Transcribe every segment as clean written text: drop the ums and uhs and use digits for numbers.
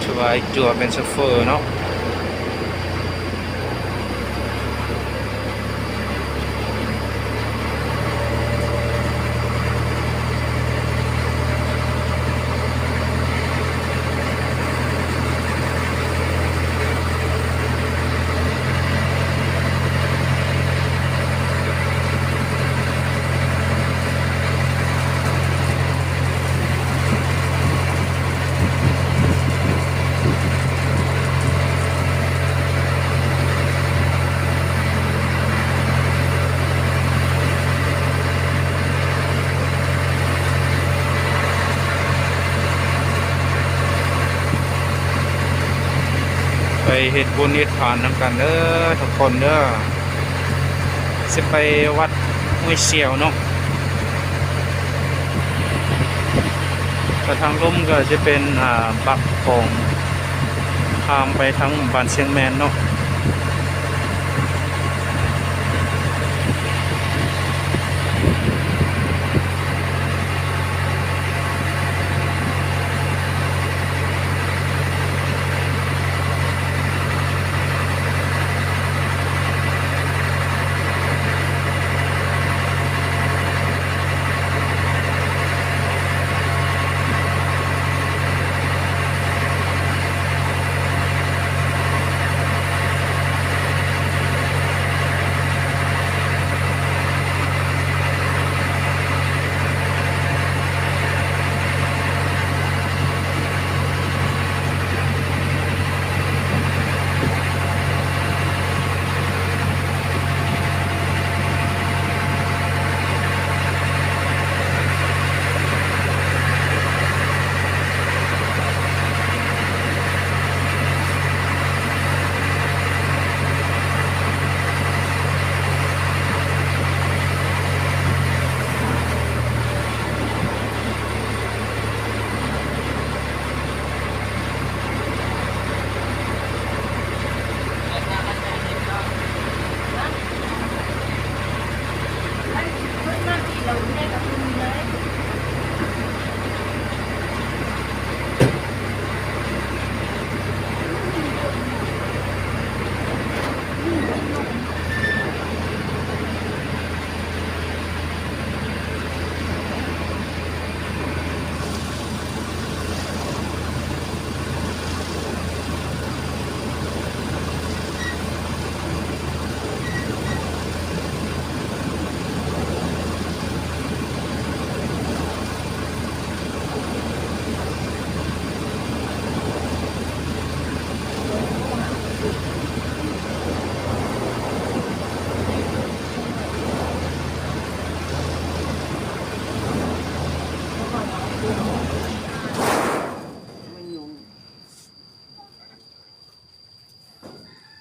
ช่วยจั่วเป็นซัฟเฟอร์เนาะไปเฮ็ดบุญเฮ็ดทานนำกันเด้อทุกคนเด้อสิไปวัดห้วยเสียวเนาะแต่ทางลมก็จะเป็นปักของข้ามไปทางบ้านเชียงแมนเนาะ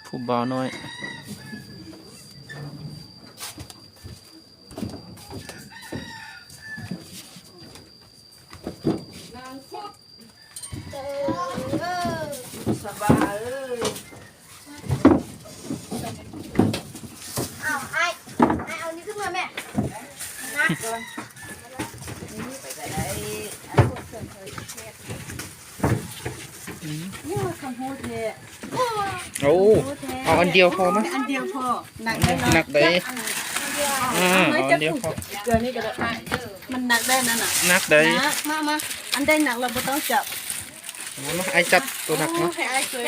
ผู้บ่าวน้อยสบายเลยเอานี่ขึ้นมาแม่นักก่อนนี่ไปได้พวกเครื่องเคยเทศนี่มันขโมยเทะโอ้เอาอันเดียวพอไหมอันเดียวพอหนักหนักได้เอาอันเดียวพอเกลือนี่ก็ได้มันหนักได้นั่นน่ะหนักได้มาอันได้หนักเราไม่ต้องจับไอจับตัวหนักเนาะให้ไอ้เคย